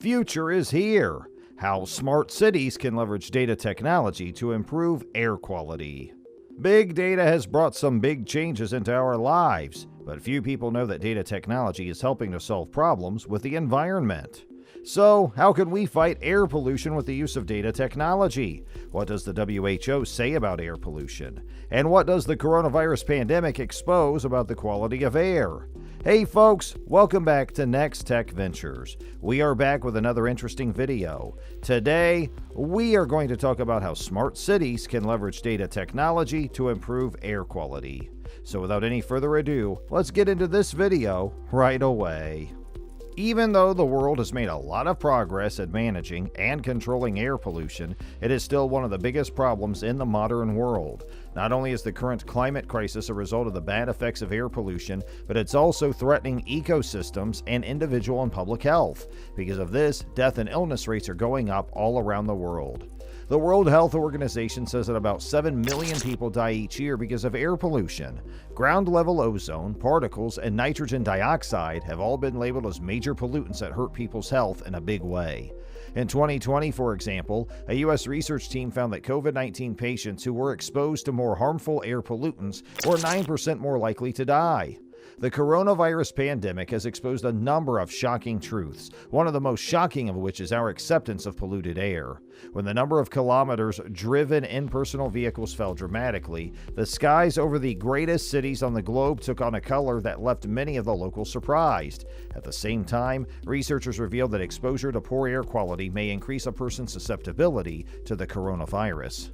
future is here. How smart cities can leverage data technology to improve air quality. Big data has brought some big changes into our lives, but few people know that data technology is helping to solve problems with the environment. So, how can we fight air pollution with the use of data technology? What does the WHO say about air pollution? And what does the coronavirus pandemic expose about the quality of air? Hey folks, welcome back to Next Tech Ventures. We are back with another interesting video. Today, we are going to talk about how smart cities can leverage data technology to improve air quality. So without any further ado, let's get into this video right away. Even though the world has made a lot of progress at managing and controlling air pollution, it is still one of the biggest problems in the modern world. Not only is the current climate crisis a result of the bad effects of air pollution, but it's also threatening ecosystems and individual and public health. Because of this, death and illness rates are going up all around the world. The World Health Organization says that about 7 million people die each year because of air pollution. Ground-level ozone, particles, and nitrogen dioxide have all been labeled as major pollutants that hurt people's health in a big way. In 2020, for example, a U.S. research team found that COVID-19 patients who were exposed to more harmful air pollutants were 9% more likely to die. The coronavirus pandemic has exposed a number of shocking truths, one of the most shocking of which is our acceptance of polluted air. When the number of kilometers driven in personal vehicles fell dramatically, the skies over the greatest cities on the globe took on a color that left many of the locals surprised. At the same time, researchers revealed that exposure to poor air quality may increase a person's susceptibility to the coronavirus.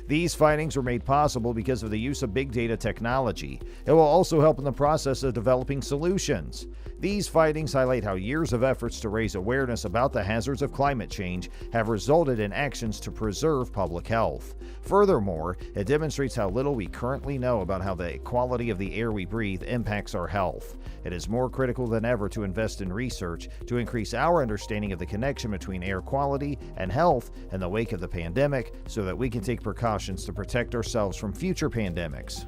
These findings were made possible because of the use of big data technology. It will also help in the process of developing solutions. These findings highlight how years of efforts to raise awareness about the hazards of climate change have resulted in actions to preserve public health. Furthermore, it demonstrates how little we currently know about how the quality of the air we breathe impacts our health. It is more critical than ever to invest in research to increase our understanding of the connection between air quality and health in the wake of the pandemic so that we can take precautions to protect ourselves from future pandemics.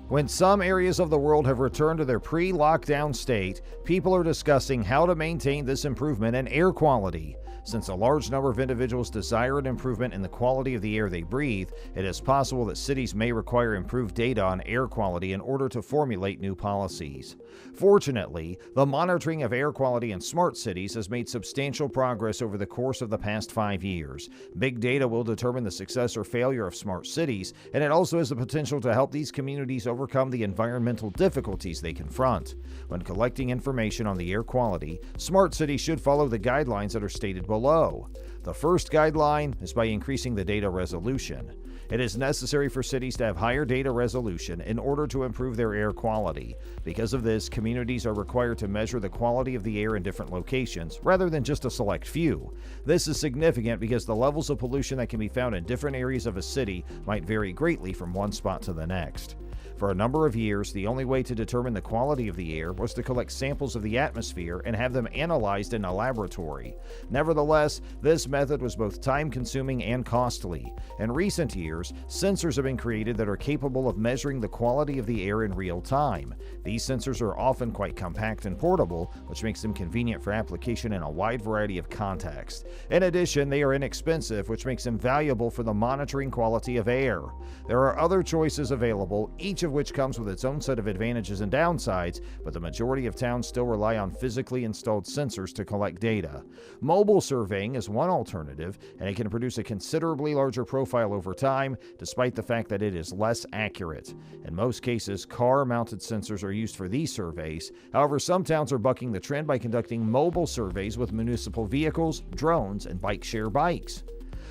When some areas of the world have returned to their pre-lockdown state, people are discussing how to maintain this improvement in air quality. Since a large number of individuals desire an improvement in the quality of the air they breathe, it is possible that cities may require improved data on air quality in order to formulate new policies. Fortunately, the monitoring of air quality in smart cities has made substantial progress over the course of the past 5 years. Big data will determine the success or failure of smart cities, and it also has the potential to help these communities overcome the environmental difficulties they confront. When collecting information on the air quality, smart cities should follow the guidelines that are stated below. The first guideline is by increasing the data resolution. It is necessary for cities to have higher data resolution in order to improve their air quality. Because of this, communities are required to measure the quality of the air in different locations, rather than just a select few. This is significant because the levels of pollution that can be found in different areas of a city might vary greatly from one spot to the next. For a number of years, the only way to determine the quality of the air was to collect samples of the atmosphere and have them analyzed in a laboratory. Nevertheless, this method was both time-consuming and costly. In recent years, sensors have been created that are capable of measuring the quality of the air in real time. These sensors are often quite compact and portable, which makes them convenient for application in a wide variety of contexts. In addition, they are inexpensive, which makes them valuable for the monitoring quality of air. There are other choices available, each of which comes with its own set of advantages and downsides, but the majority of towns still rely on physically installed sensors to collect data. Mobile surveying is one alternative, and it can produce a considerably larger profile over time, despite the fact that it is less accurate. In most cases, car-mounted sensors are used for these surveys. However, some towns are bucking the trend by conducting mobile surveys with municipal vehicles, drones, and bike-share bikes.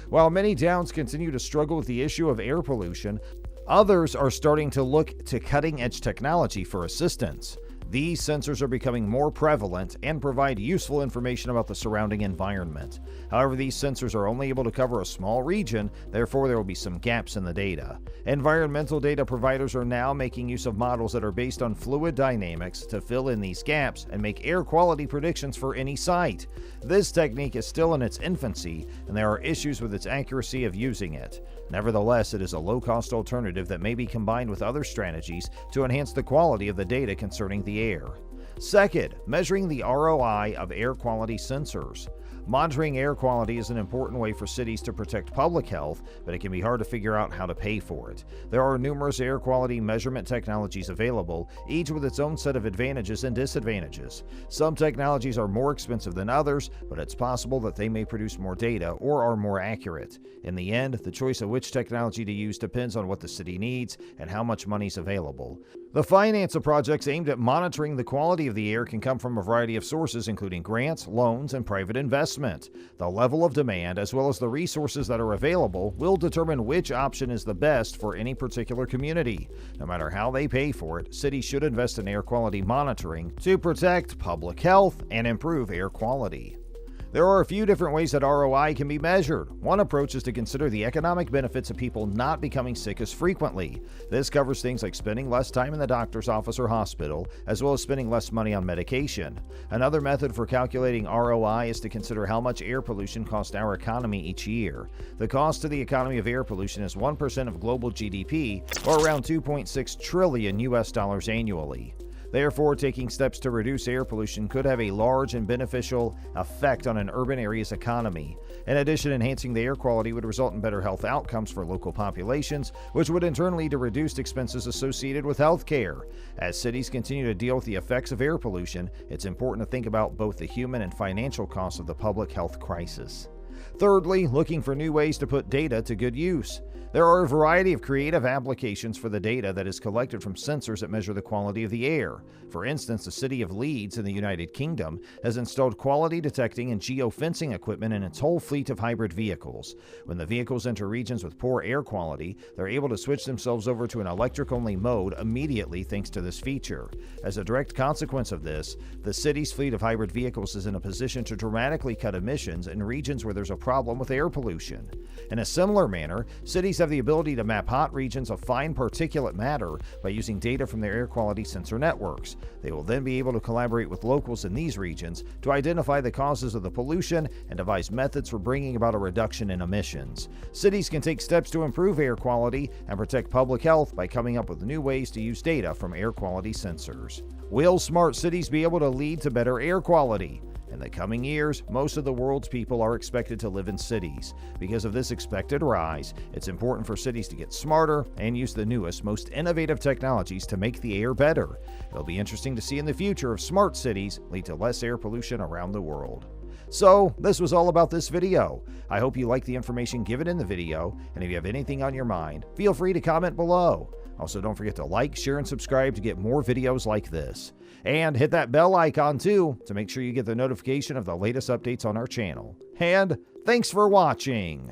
While many towns continue to struggle with the issue of air pollution, others are starting to look to cutting-edge technology for assistance. These sensors are becoming more prevalent and provide useful information about the surrounding environment. However, these sensors are only able to cover a small region, therefore there will be some gaps in the data. Environmental data providers are now making use of models that are based on fluid dynamics to fill in these gaps and make air quality predictions for any site. This technique is still in its infancy, and there are issues with its accuracy of using it. Nevertheless, it is a low-cost alternative that may be combined with other strategies to enhance the quality of the data concerning the air. Second, measuring the ROI of air quality sensors. Monitoring air quality is an important way for cities to protect public health, but it can be hard to figure out how to pay for it. There are numerous air quality measurement technologies available, each with its own set of advantages and disadvantages. Some technologies are more expensive than others, but it's possible that they may produce more data or are more accurate. In the end, the choice of which technology to use depends on what the city needs and how much money is available. The finance of projects aimed at monitoring the quality of the air can come from a variety of sources, including grants, loans, and private investment. The level of demand, as well as the resources that are available, will determine which option is the best for any particular community. No matter how they pay for it, cities should invest in air quality monitoring to protect public health and improve air quality. There are a few different ways that ROI can be measured. One approach is to consider the economic benefits of people not becoming sick as frequently. This covers things like spending less time in the doctor's office or hospital, as well as spending less money on medication. Another method for calculating ROI is to consider how much air pollution costs our economy each year. The cost to the economy of air pollution is 1% of global GDP, or around $2.6 trillion annually. Therefore, taking steps to reduce air pollution could have a large and beneficial effect on an urban area's economy. In addition, enhancing the air quality would result in better health outcomes for local populations, which would in turn lead to reduced expenses associated with health care. As cities continue to deal with the effects of air pollution, it's important to think about both the human and financial costs of the public health crisis. Thirdly, looking for new ways to put data to good use. There are a variety of creative applications for the data that is collected from sensors that measure the quality of the air. For instance, the city of Leeds in the United Kingdom has installed quality detecting and geofencing equipment in its whole fleet of hybrid vehicles. When the vehicles enter regions with poor air quality, they're able to switch themselves over to an electric-only mode immediately thanks to this feature. As a direct consequence of this, the city's fleet of hybrid vehicles is in a position to dramatically cut emissions in regions where there's a problem with air pollution. In a similar manner, cities have the ability to map hot regions of fine particulate matter by using data from their air quality sensor networks. They will then be able to collaborate with locals in these regions to identify the causes of the pollution and devise methods for bringing about a reduction in emissions. Cities can take steps to improve air quality and protect public health by coming up with new ways to use data from air quality sensors. Will smart cities be able to lead to better air quality? In the coming years, most of the world's people are expected to live in cities. Because of this expected rise, it's important for cities to get smarter and use the newest, most innovative technologies to make the air better. It'll be interesting to see in the future if smart cities lead to less air pollution around the world. So, this was all about this video. I hope you liked the information given in the video, and if you have anything on your mind, feel free to comment below. Also, don't forget to like, share, and subscribe to get more videos like this. And hit that bell icon too to make sure you get the notification of the latest updates on our channel. And thanks for watching!